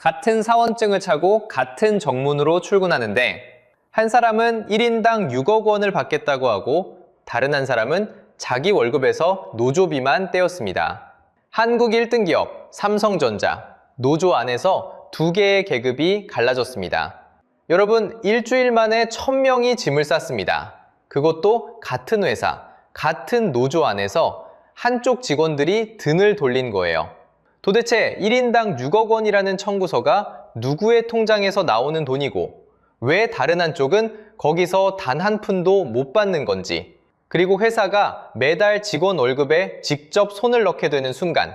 같은 사원증을 차고 같은 정문으로 출근하는데 한 사람은 1인당 6억 원을 받겠다고 하고 다른 한 사람은 자기 월급에서 노조비만 떼었습니다. 한국 1등 기업 삼성전자, 노조 안에서 두 개의 계급이 갈라졌습니다. 여러분, 일주일 만에 1000명이 짐을 쌌습니다. 그것도 같은 회사, 같은 노조 안에서 한쪽 직원들이 등을 돌린 거예요. 도대체 1인당 6억 원이라는 청구서가 누구의 통장에서 나오는 돈이고 왜 다른 한쪽은 거기서 단 한 푼도 못 받는 건지, 그리고 회사가 매달 직원 월급에 직접 손을 넣게 되는 순간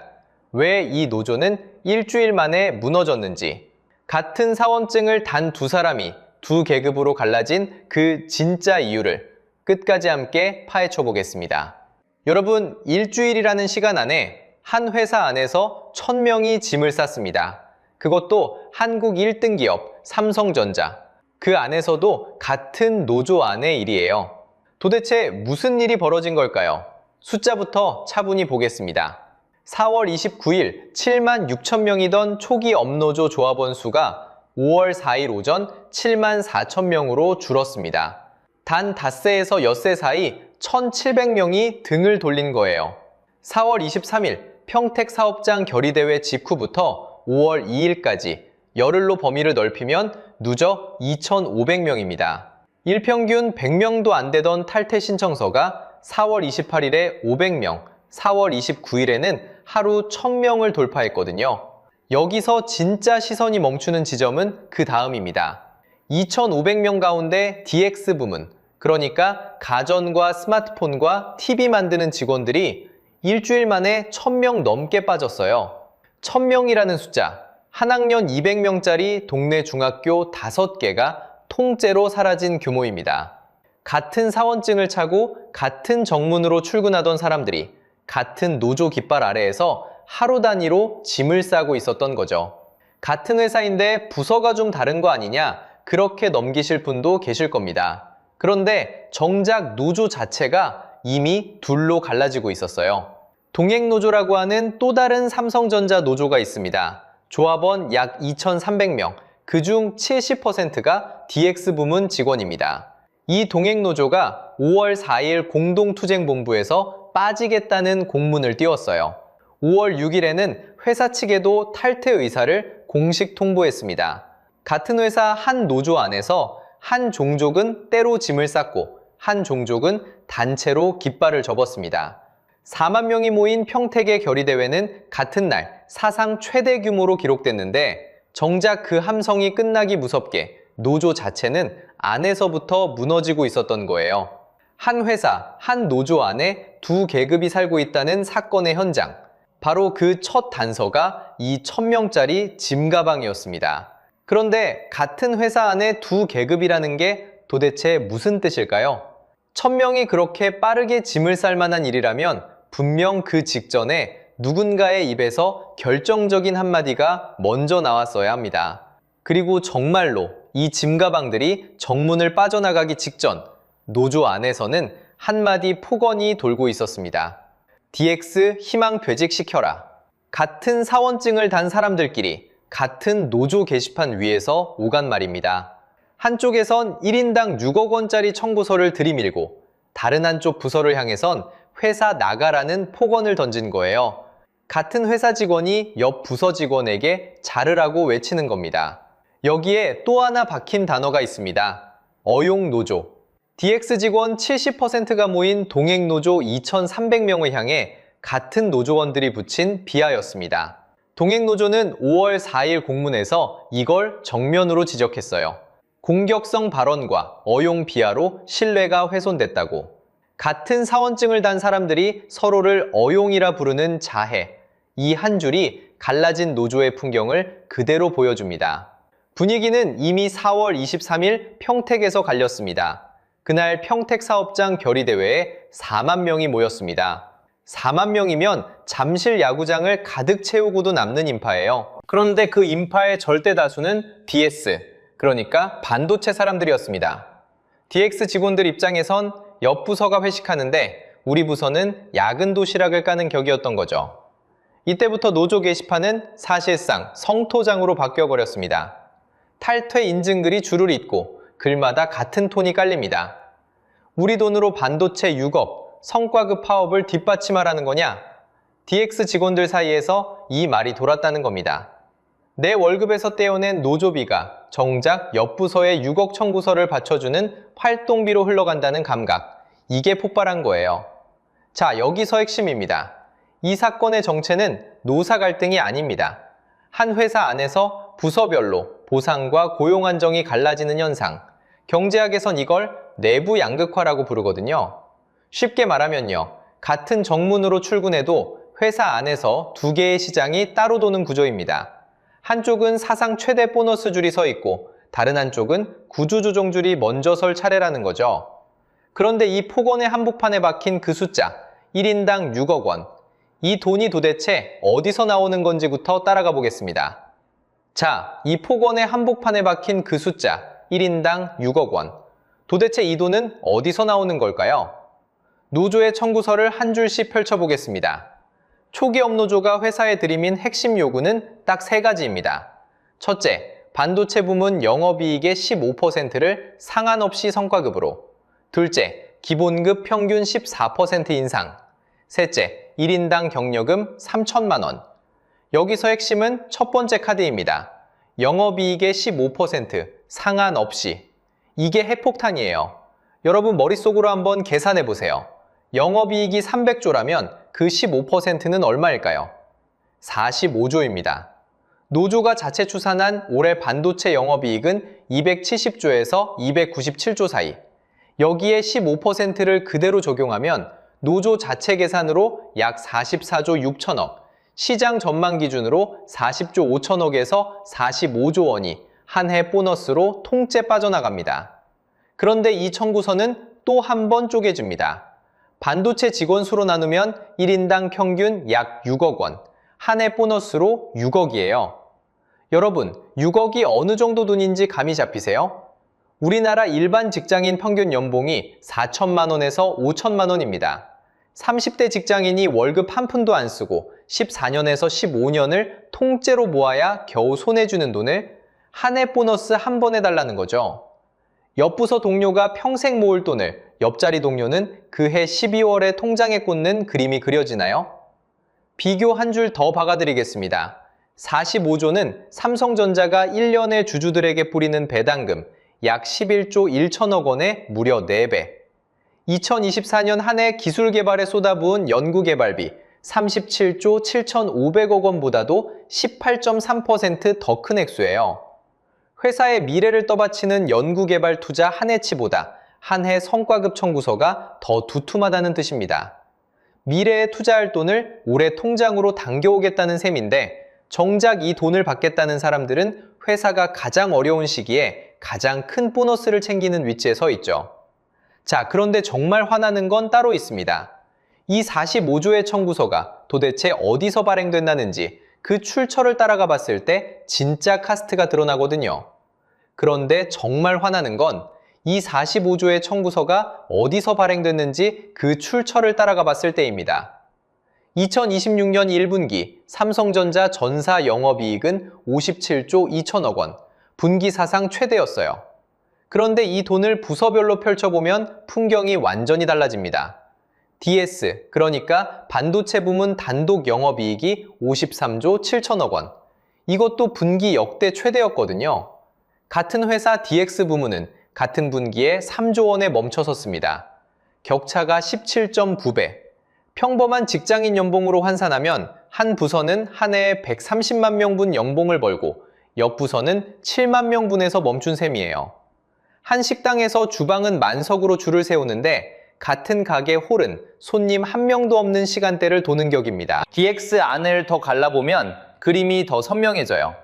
왜 이 노조는 일주일 만에 무너졌는지, 같은 사원증을 단 두 사람이 두 계급으로 갈라진 그 진짜 이유를 끝까지 함께 파헤쳐 보겠습니다. 여러분, 일주일이라는 시간 안에 한 회사 안에서 1000명이 짐을 쌌습니다. 그것도 한국 1등 기업 삼성전자. 그 안에서도 같은 노조 안의 일이에요. 도대체 무슨 일이 벌어진 걸까요? 숫자부터 차분히 보겠습니다. 4월 29일 7만 6천 명이던 초기 업노조 조합원 수가 5월 4일 오전 7만 4천 명으로 줄었습니다. 단 닷새에서 엿새 사이 1,700명이 등을 돌린 거예요. 4월 23일 평택 사업장 결의대회 직후부터 5월 2일까지 열흘로 범위를 넓히면 누적 2,500명입니다. 일평균 100명도 안 되던 탈퇴 신청서가 4월 28일에 500명, 4월 29일에는 하루 1000명을 돌파했거든요. 여기서 진짜 시선이 멈추는 지점은 그 다음입니다. 2,500명 가운데 DX 부문, 그러니까 가전과 스마트폰과 TV 만드는 직원들이 일주일 만에 1000명 넘게 빠졌어요. 1000명이라는 숫자, 한 학년 200명짜리 동네 중학교 5개가 통째로 사라진 규모입니다. 같은 사원증을 차고 같은 정문으로 출근하던 사람들이 같은 노조 깃발 아래에서 하루 단위로 짐을 싸고 있었던 거죠. 같은 회사인데 부서가 좀 다른 거 아니냐, 그렇게 넘기실 분도 계실 겁니다. 그런데 정작 노조 자체가 이미 둘로 갈라지고 있었어요. 동행노조라고 하는 또 다른 삼성전자 노조가 있습니다. 조합원 약 2,300명, 그중 70%가 DX 부문 직원입니다. 이 동행노조가 5월 4일 공동투쟁본부에서 빠지겠다는 공문을 띄웠어요. 5월 6일에는 회사 측에도 탈퇴 의사를 공식 통보했습니다. 같은 회사 한 노조 안에서 한 종족은 때로 짐을 쌌고 한 종족은 단체로 깃발을 접었습니다. 4만 명이 모인 평택의 결의대회는 같은 날 사상 최대 규모로 기록됐는데 정작 그 함성이 끝나기 무섭게 노조 자체는 안에서부터 무너지고 있었던 거예요. 한 회사, 한 노조 안에 두 계급이 살고 있다는 사건의 현장. 바로 그 첫 단서가 이 1000명짜리 짐 가방이었습니다. 그런데 같은 회사 안에 두 계급이라는 게 도대체 무슨 뜻일까요? 1000명이 그렇게 빠르게 짐을 쌀 만한 일이라면 분명 그 직전에 누군가의 입에서 결정적인 한마디가 먼저 나왔어야 합니다. 그리고 정말로 이 짐가방들이 정문을 빠져나가기 직전 노조 안에서는 한마디 폭언이 돌고 있었습니다. DX 희망 퇴직시켜라. 같은 사원증을 단 사람들끼리 같은 노조 게시판 위에서 오간 말입니다. 한쪽에선 1인당 6억 원짜리 청구서를 들이밀고 다른 한쪽 부서를 향해선 회사 나가라는 폭언을 던진 거예요. 같은 회사 직원이 옆 부서 직원에게 자르라고 외치는 겁니다. 여기에 또 하나 박힌 단어가 있습니다. 어용노조. DX 직원 70%가 모인 동행노조 2,300명을 향해 같은 노조원들이 붙인 비하였습니다. 동행노조는 5월 4일 공문에서 이걸 정면으로 지적했어요. 공격성 발언과 어용 비하로 신뢰가 훼손됐다고. 같은 사원증을 단 사람들이 서로를 어용이라 부르는 자해, 이 한 줄이 갈라진 노조의 풍경을 그대로 보여줍니다. 분위기는 이미 4월 23일 평택에서 갈렸습니다. 그날 평택 사업장 결의대회에 4만 명이 모였습니다. 4만 명이면 잠실 야구장을 가득 채우고도 남는 인파예요. 그런데 그 인파의 절대 다수는 DS, 그러니까 반도체 사람들이었습니다. DX 직원들 입장에선 옆 부서가 회식하는데 우리 부서는 야근 도시락을 까는 격이었던 거죠. 이때부터 노조 게시판은 사실상 성토장으로 바뀌어버렸습니다. 탈퇴 인증글이 줄을 잇고 글마다 같은 톤이 깔립니다. 우리 돈으로 반도체 6업, 성과급 파업을 뒷받침하라는 거냐? DX 직원들 사이에서 이 말이 돌았다는 겁니다. 내 월급에서 떼어낸 노조비가 정작 옆 부서의 6억 청구서를 받쳐주는 활동비로 흘러간다는 감각. 이게 폭발한 거예요. 자, 여기서 핵심입니다. 이 사건의 정체는 노사 갈등이 아닙니다. 한 회사 안에서 부서별로 보상과 고용 안정이 갈라지는 현상. 경제학에선 이걸 내부 양극화라고 부르거든요. 쉽게 말하면요. 같은 정문으로 출근해도 회사 안에서 두 개의 시장이 따로 도는 구조입니다. 한쪽은 사상 최대 보너스 줄이 서 있고 다른 한쪽은 구조조정줄이 먼저 설 차례라는 거죠. 그런데 이 폭언의 한복판에 박힌 그 숫자, 1인당 6억 원. 이 돈이 도대체 어디서 나오는 건지부터 따라가 보겠습니다. 자, 이 폭언의 한복판에 박힌 그 숫자, 1인당 6억 원. 도대체 이 돈은 어디서 나오는 걸까요? 노조의 청구서를 한 줄씩 펼쳐보겠습니다. 초기업 노조가 회사에 들이민 핵심 요구는 딱 세 가지입니다. 첫째, 반도체 부문 영업이익의 15%를 상한 없이 성과급으로. 둘째, 기본급 평균 14% 인상. 셋째, 1인당 경력금 3천만 원. 여기서 핵심은 첫 번째 카드입니다. 영업이익의 15% 상한 없이. 이게 핵폭탄이에요. 여러분 머릿속으로 한번 계산해 보세요. 영업이익이 300조라면 그 15%는 얼마일까요? 45조입니다. 노조가 자체 추산한 올해 반도체 영업이익은 270조에서 297조 사이. 여기에 15%를 그대로 적용하면 노조 자체 계산으로 약 44조 6천억, 시장 전망 기준으로 40조 5천억에서 45조 원이 한 해 보너스로 통째 빠져나갑니다. 그런데 이 청구서는 또 한 번 쪼개집니다. 반도체 직원 수로 나누면 1인당 평균 약 6억 원, 한 해 보너스로 6억이에요. 여러분, 6억이 어느 정도 돈인지 감이 잡히세요? 우리나라 일반 직장인 평균 연봉이 4천만 원에서 5천만 원입니다. 30대 직장인이 월급 한 푼도 안 쓰고 14년에서 15년을 통째로 모아야 겨우 손해주는 돈을 한 해 보너스 한 번 해달라는 거죠. 옆부서 동료가 평생 모을 돈을 옆자리 동료는 그해 12월에 통장에 꽂는 그림이 그려지나요? 비교 한 줄 더 박아드리겠습니다. 45조는 삼성전자가 1년에 주주들에게 뿌리는 배당금 약 11조 1천억 원의 무려 4배. 2024년 한 해 기술 개발에 쏟아부은 연구개발비 37조 7,500억 원보다도 18.3% 더 큰 액수예요. 회사의 미래를 떠받치는 연구개발 투자 한 해치보다 한 해 성과급 청구서가 더 두툼하다는 뜻입니다. 미래에 투자할 돈을 올해 통장으로 당겨오겠다는 셈인데 정작 이 돈을 받겠다는 사람들은 회사가 가장 어려운 시기에 가장 큰 보너스를 챙기는 위치에 서 있죠. 자, 그런데 정말 화나는 건 따로 있습니다. 이 45조의 청구서가 도대체 어디서 발행됐다는지 그 출처를 따라가 봤을 때 진짜 카스트가 드러나거든요. 그런데 정말 화나는 건 이 45조의 청구서가 어디서 발행됐는지 그 출처를 따라가 봤을 때입니다. 2026년 1분기 삼성전자 전사 영업이익은 57조 2천억 원, 분기 사상 최대였어요. 그런데 이 돈을 부서별로 펼쳐보면 풍경이 완전히 달라집니다. DS, 그러니까 반도체 부문 단독 영업이익이 53조 7천억 원. 이것도 분기 역대 최대였거든요. 같은 회사 DX 부문은 같은 분기에 3조 원에 멈춰섰습니다. 격차가 17.9배. 평범한 직장인 연봉으로 환산하면 한 부서는 한 해에 130만 명분 연봉을 벌고 옆 부서는 7만 명분에서 멈춘 셈이에요. 한 식당에서 주방은 만석으로 줄을 세우는데 같은 가게 홀은 손님 한 명도 없는 시간대를 도는 격입니다. DX 안을 더 갈라보면 그림이 더 선명해져요.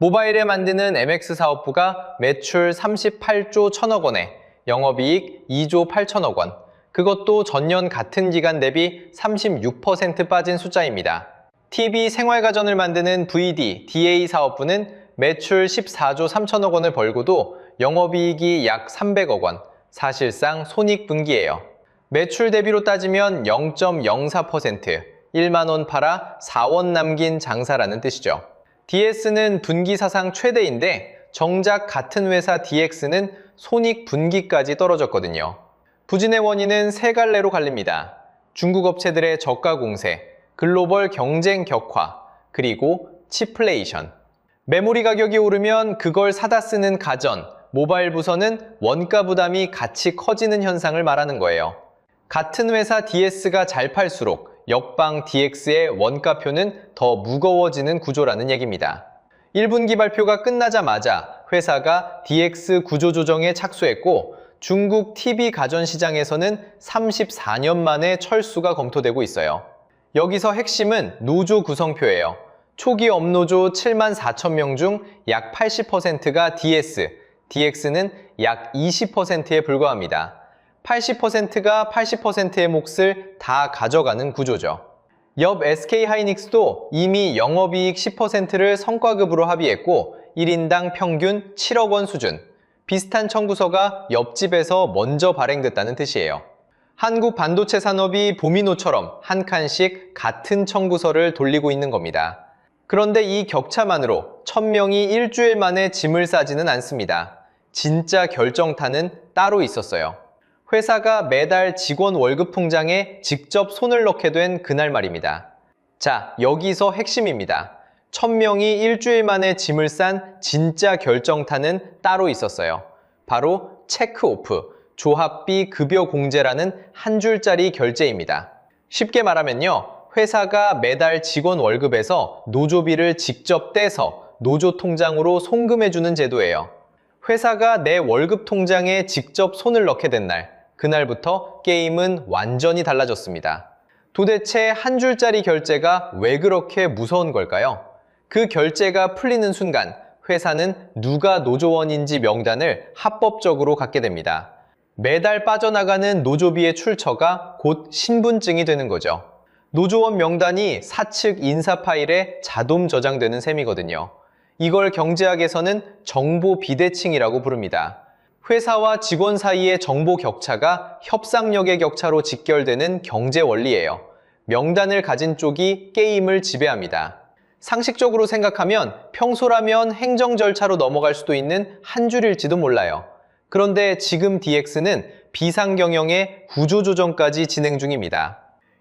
모바일에 만드는 MX 사업부가 매출 38조 1천억 원에 영업이익 2조 8천억 원, 그것도 전년 같은 기간 대비 36% 빠진 숫자입니다. TV 생활가전을 만드는 VD, DA 사업부는 매출 14조 3천억 원을 벌고도 영업이익이 약 300억 원, 사실상 손익분기예요. 매출 대비로 따지면 0.04%, 1만 원 팔아 4원 남긴 장사라는 뜻이죠. DS는 분기 사상 최대인데 정작 같은 회사 DX는 손익분기까지 떨어졌거든요. 부진의 원인은 세 갈래로 갈립니다. 중국 업체들의 저가 공세, 글로벌 경쟁 격화, 그리고 치플레이션. 메모리 가격이 오르면 그걸 사다 쓰는 가전, 모바일 부서는 원가 부담이 같이 커지는 현상을 말하는 거예요. 같은 회사 DS가 잘 팔수록 역방 DX의 원가표는 더 무거워지는 구조라는 얘기입니다. 1분기 발표가 끝나자마자 회사가 DX 구조 조정에 착수했고 중국 TV 가전 시장에서는 34년 만에 철수가 검토되고 있어요. 여기서 핵심은 노조 구성표예요. 초기 업노조 7만 4천 명 중 약 80%가 DS, DX는 약 20%에 불과합니다. 80%가 80%의 몫을 다 가져가는 구조죠. 옆 SK하이닉스도 이미 영업이익 10%를 성과급으로 합의했고 1인당 평균 7억 원 수준. 비슷한 청구서가 옆집에서 먼저 발행됐다는 뜻이에요. 한국 반도체 산업이 도미노처럼 한 칸씩 같은 청구서를 돌리고 있는 겁니다. 그런데 이 격차만으로 1000명이 일주일 만에 짐을 싸지는 않습니다. 진짜 결정타는 따로 있었어요. 회사가 매달 직원 월급 통장에 직접 손을 넣게 된 그날 말입니다. 자, 여기서 핵심입니다. 1000명이 일주일 만에 짐을 싼 진짜 결정타는 따로 있었어요. 바로 체크오프, 조합비 급여 공제라는 한 줄짜리 결제입니다. 쉽게 말하면요, 회사가 매달 직원 월급에서 노조비를 직접 떼서 노조 통장으로 송금해주는 제도예요. 회사가 내 월급 통장에 직접 손을 넣게 된 날, 그날부터 게임은 완전히 달라졌습니다. 도대체 한 줄짜리 결제가 왜 그렇게 무서운 걸까요? 그 결제가 풀리는 순간 회사는 누가 노조원인지 명단을 합법적으로 갖게 됩니다. 매달 빠져나가는 노조비의 출처가 곧 신분증이 되는 거죠. 노조원 명단이 사측 인사 파일에 자동 저장되는 셈이거든요. 이걸 경제학에서는 정보 비대칭이라고 부릅니다. 회사와 직원 사이의 정보 격차가 협상력의 격차로 직결되는 경제 원리예요. 명단을 가진 쪽이 게임을 지배합니다. 상식적으로 생각하면 평소라면 행정 절차로 넘어갈 수도 있는 한 줄일지도 몰라요. 그런데 지금 DX는 비상경영의 구조조정까지 진행 중입니다.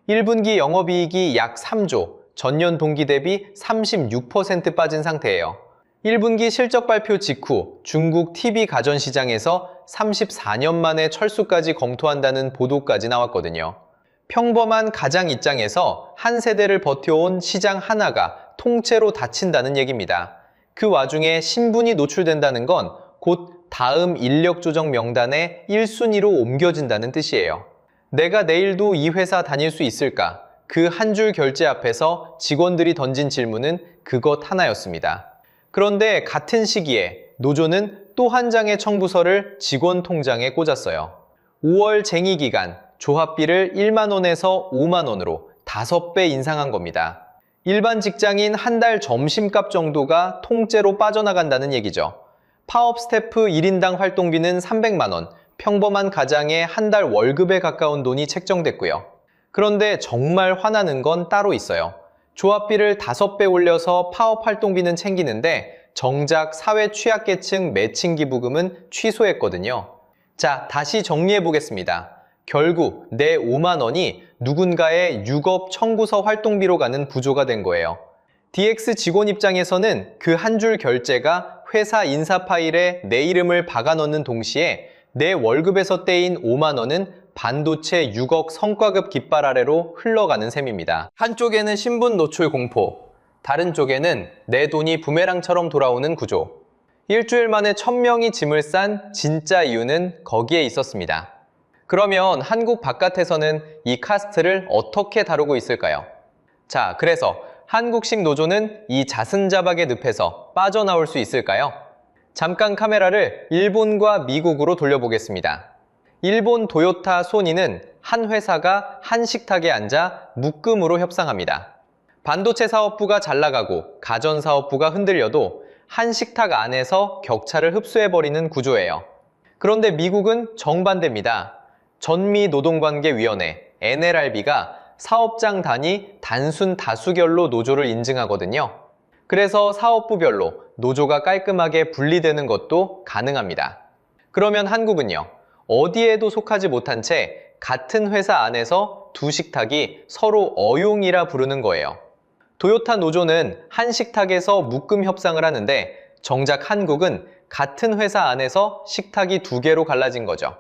1분기 영업이익이 약 3조, 전년 동기 대비 36% 빠진 상태예요. 1분기 실적 발표 직후 중국 TV 가전 시장에서 34년 만에 철수까지 검토한다는 보도까지 나왔거든요. 평범한 가장 입장에서 한 세대를 버텨온 시장 하나가 통째로 닫힌다는 얘기입니다. 그 와중에 신분이 노출된다는 건 곧 다음 인력 조정 명단에 1순위로 옮겨진다는 뜻이에요. 내가 내일도 이 회사 다닐 수 있을까? 그 한 줄 결제 앞에서 직원들이 던진 질문은 그것 하나였습니다. 그런데 같은 시기에 노조는 또 한 장의 청구서를 직원 통장에 꽂았어요. 5월 쟁의 기간 조합비를 1만 원에서 5만 원으로 5배 인상한 겁니다. 일반 직장인 한 달 점심값 정도가 통째로 빠져나간다는 얘기죠. 파업 스태프 1인당 활동비는 300만 원, 평범한 가장의 한 달 월급에 가까운 돈이 책정됐고요. 그런데 정말 화나는 건 따로 있어요. 조합비를 5배 올려서 파업 활동비는 챙기는데 정작 사회 취약계층 매칭기부금은 취소했거든요. 자, 다시 정리해 보겠습니다. 결국 내 5만 원이 누군가의 유급 청구서 활동비로 가는 구조가 된 거예요. DX 직원 입장에서는 그 한 줄 결제가 회사 인사 파일에 내 이름을 박아 넣는 동시에 내 월급에서 떼인 5만 원은 반도체 6억 성과급 깃발 아래로 흘러가는 셈입니다. 한쪽에는 신분 노출 공포, 다른 쪽에는 내 돈이 부메랑처럼 돌아오는 구조. 일주일 만에 1000명이 짐을 싼 진짜 이유는 거기에 있었습니다. 그러면 한국 바깥에서는 이 카스트를 어떻게 다루고 있을까요? 자, 그래서 한국식 노조는 이 자승자박의 늪에서 빠져나올 수 있을까요? 잠깐 카메라를 일본과 미국으로 돌려보겠습니다. 일본 도요타 소니는 한 회사가 한 식탁에 앉아 묶음으로 협상합니다. 반도체 사업부가 잘 나가고 가전 사업부가 흔들려도 한 식탁 안에서 격차를 흡수해버리는 구조예요. 그런데 미국은 정반대입니다. 전미노동관계위원회 NLRB가 사업장 단위 단순 다수결로 노조를 인증하거든요. 그래서 사업부별로 노조가 깔끔하게 분리되는 것도 가능합니다. 그러면 한국은요, 어디에도 속하지 못한 채 같은 회사 안에서 두 식탁이 서로 어용이라 부르는 거예요. 도요타 노조는 한 식탁에서 묶음 협상을 하는데 정작 한국은 같은 회사 안에서 식탁이 두 개로 갈라진 거죠.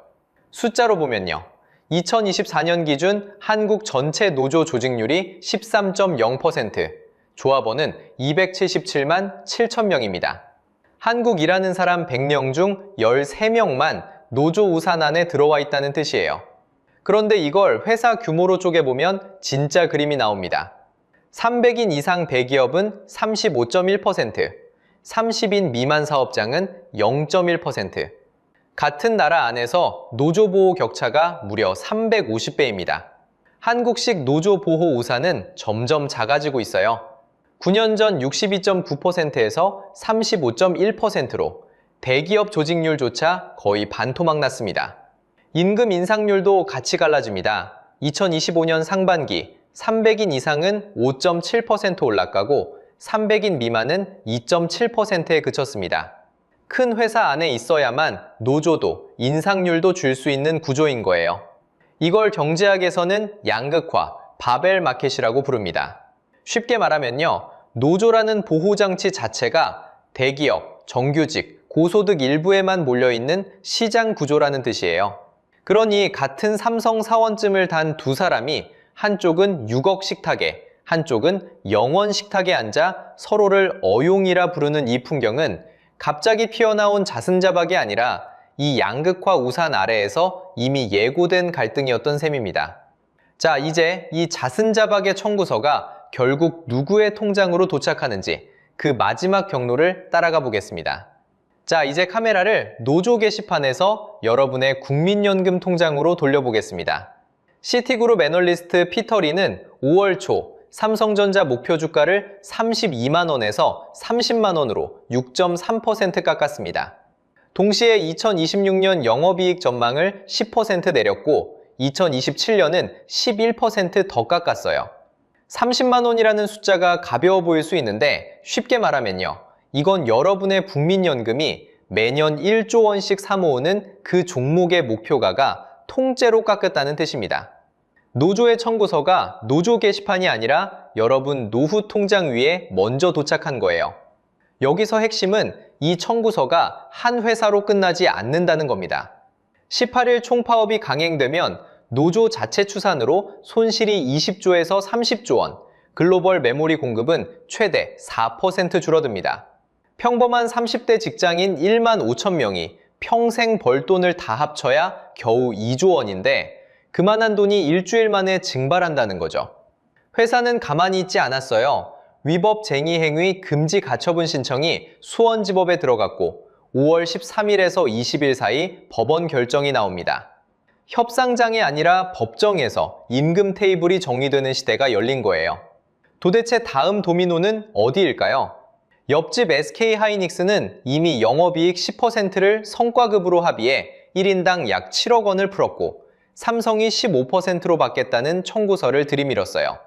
숫자로 보면요, 2024년 기준 한국 전체 노조 조직률이 13.0%, 조합원은 277만 7천 명입니다. 한국 일하는 사람 100명 중 13명만 노조 우산 안에 들어와 있다는 뜻이에요. 그런데 이걸 회사 규모로 쪼개보면 진짜 그림이 나옵니다. 300인 이상 대기업은 35.1%, 30인 미만 사업장은 0.1%. 같은 나라 안에서 노조보호 격차가 무려 350배입니다. 한국식 노조보호 우산은 점점 작아지고 있어요. 9년 전 62.9%에서 35.1%로 대기업 조직률조차 거의 반토막 났습니다. 임금 인상률도 같이 갈라집니다. 2025년 상반기 300인 이상은 5.7% 올라가고 300인 미만은 2.7%에 그쳤습니다. 큰 회사 안에 있어야만 노조도 인상률도 줄 수 있는 구조인 거예요. 이걸 경제학에서는 양극화, 바벨 마켓이라고 부릅니다. 쉽게 말하면요, 노조라는 보호장치 자체가 대기업, 정규직, 고소득 일부에만 몰려있는 시장 구조라는 뜻이에요. 그러니 같은 삼성 사원쯤을 단 두 사람이 한쪽은 6억 식탁에, 한쪽은 0원 식탁에 앉아 서로를 어용이라 부르는 이 풍경은 갑자기 피어나온 자승자박이 아니라 이 양극화 우산 아래에서 이미 예고된 갈등이었던 셈입니다. 자, 이제 이 자승자박의 청구서가 결국 누구의 통장으로 도착하는지 그 마지막 경로를 따라가 보겠습니다. 자, 이제 카메라를 노조 게시판에서 여러분의 국민연금 통장으로 돌려보겠습니다. 시티그룹 애널리스트 피터 리는 5월 초 삼성전자 목표 주가를 32만 원에서 30만 원으로 6.3% 깎았습니다. 동시에 2026년 영업이익 전망을 10% 내렸고 2027년은 11% 더 깎았어요. 30만 원이라는 숫자가 가벼워 보일 수 있는데 쉽게 말하면요, 이건 여러분의 국민연금이 매년 1조 원씩 사모으는 그 종목의 목표가가 통째로 깎였다는 뜻입니다. 노조의 청구서가 노조 게시판이 아니라 여러분 노후 통장 위에 먼저 도착한 거예요. 여기서 핵심은 이 청구서가 한 회사로 끝나지 않는다는 겁니다. 18일 총파업이 강행되면 노조 자체 추산으로 손실이 20조에서 30조 원, 글로벌 메모리 공급은 최대 4% 줄어듭니다. 평범한 30대 직장인 1만 5천 명이 평생 벌 돈을 다 합쳐야 겨우 2조 원인데 그만한 돈이 일주일 만에 증발한다는 거죠. 회사는 가만히 있지 않았어요. 위법 쟁의 행위 금지 가처분 신청이 수원지법에 들어갔고 5월 13일에서 20일 사이 법원 결정이 나옵니다. 협상장이 아니라 법정에서 임금 테이블이 정의되는 시대가 열린 거예요. 도대체 다음 도미노는 어디일까요? 옆집 SK하이닉스는 이미 영업이익 10%를 성과급으로 합의해 1인당 약 7억 원을 풀었고 삼성이 15%로 받겠다는 청구서를 들이밀었어요.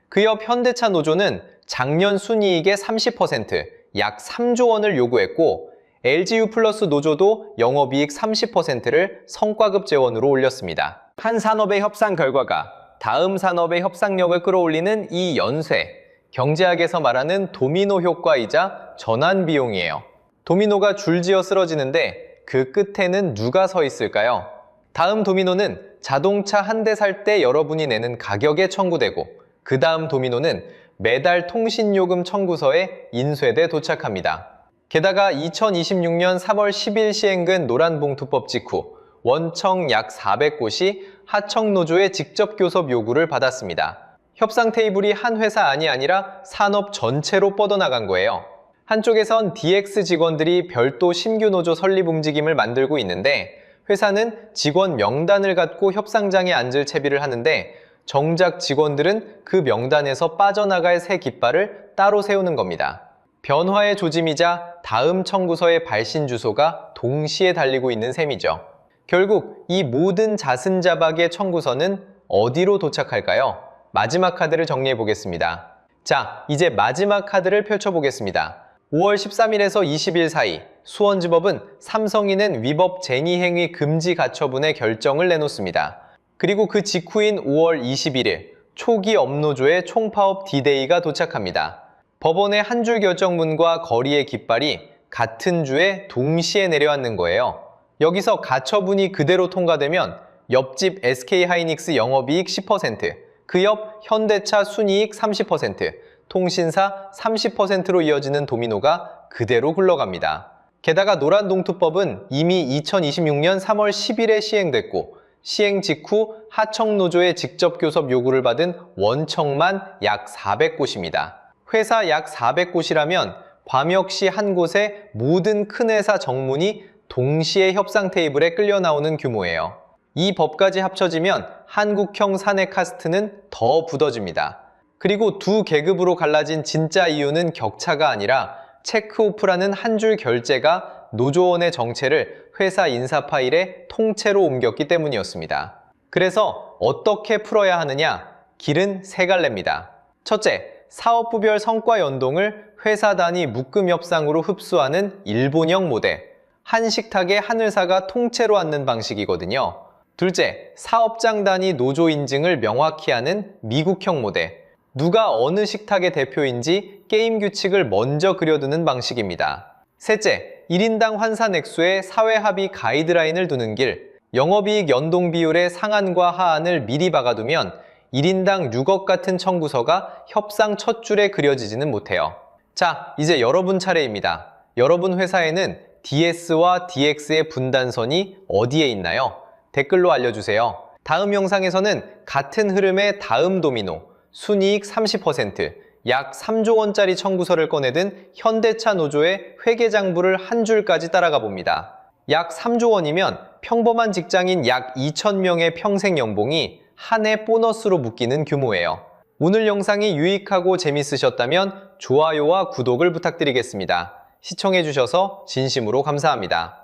그 옆 현대차 노조는 작년 순이익의 30%, 약 3조 원을 요구했고 LGU 플러스 노조도 영업이익 30%를 성과급 재원으로 올렸습니다. 한 산업의 협상 결과가 다음 산업의 협상력을 끌어올리는 이 연쇄, 경제학에서 말하는 도미노 효과이자 전환 비용이에요. 도미노가 줄지어 쓰러지는데 그 끝에는 누가 서 있을까요? 다음 도미노는 자동차 한 대 살 때 여러분이 내는 가격에 청구되고 그 다음 도미노는 매달 통신요금 청구서에 인쇄돼 도착합니다. 게다가 2026년 3월 10일 시행된 노란봉투법 직후 원청 약 400곳이 하청노조의 직접 교섭 요구를 받았습니다. 협상 테이블이 한 회사 안이 아니라 산업 전체로 뻗어나간 거예요. 한쪽에선 DX 직원들이 별도 신규 노조 설립 움직임을 만들고 있는데 회사는 직원 명단을 갖고 협상장에 앉을 채비를 하는데 정작 직원들은 그 명단에서 빠져나갈 새 깃발을 따로 세우는 겁니다. 변화의 조짐이자 다음 청구서의 발신 주소가 동시에 달리고 있는 셈이죠. 결국 이 모든 자승자박의 청구서는 어디로 도착할까요? 마지막 카드를 정리해 보겠습니다. 자, 이제 마지막 카드를 펼쳐보겠습니다. 5월 13일에서 20일 사이 수원지법은 삼성이는 위법 쟁의행위 금지 가처분의 결정을 내놓습니다. 그리고 그 직후인 5월 21일 초기 업노조의 총파업 D-Day가 도착합니다. 법원의 한 줄 결정문과 거리의 깃발이 같은 주에 동시에 내려앉는 거예요. 여기서 가처분이 그대로 통과되면 옆집 SK하이닉스 영업이익 10%, 그 옆 현대차 순이익 30%, 통신사 30%로 이어지는 도미노가 그대로 굴러갑니다. 게다가 노란동투법은 이미 2026년 3월 10일에 시행됐고 시행 직후 하청노조의 직접 교섭 요구를 받은 원청만 약 400곳입니다. 회사 약 400곳이라면 광역시 한 곳에 모든 큰 회사 정문이 동시에 협상 테이블에 끌려 나오는 규모예요. 이 법까지 합쳐지면 한국형 사내 카스트는 더 굳어집니다. 그리고 두 계급으로 갈라진 진짜 이유는 격차가 아니라 체크오프라는 한 줄 결제가 노조원의 정체를 회사 인사 파일에 통째로 옮겼기 때문이었습니다. 그래서 어떻게 풀어야 하느냐? 길은 세 갈래입니다. 첫째, 사업부별 성과 연동을 회사 단위 묶음 협상으로 흡수하는 일본형 모델. 한 식탁에 한 회사가 통째로 앉는 방식이거든요. 둘째, 사업장 단위 노조 인증을 명확히 하는 미국형 모델. 누가 어느 식탁의 대표인지 게임 규칙을 먼저 그려두는 방식입니다. 셋째, 1인당 환산 액수에 사회 합의 가이드라인을 두는 길. 영업이익 연동 비율의 상한과 하한을 미리 박아두면 1인당 6억 같은 청구서가 협상 첫 줄에 그려지지는 못해요. 자, 이제 여러분 차례입니다. 여러분 회사에는 DS와 DX의 분단선이 어디에 있나요? 댓글로 알려주세요. 다음 영상에서는 같은 흐름의 다음 도미노, 순이익 30%, 약 3조 원짜리 청구서를 꺼내든 현대차 노조의 회계장부를 한 줄까지 따라가 봅니다. 약 3조 원이면 평범한 직장인 약 2,000명의 평생 연봉이 한 해 보너스로 묶이는 규모예요. 오늘 영상이 유익하고 재밌으셨다면 좋아요와 구독을 부탁드리겠습니다. 시청해주셔서 진심으로 감사합니다.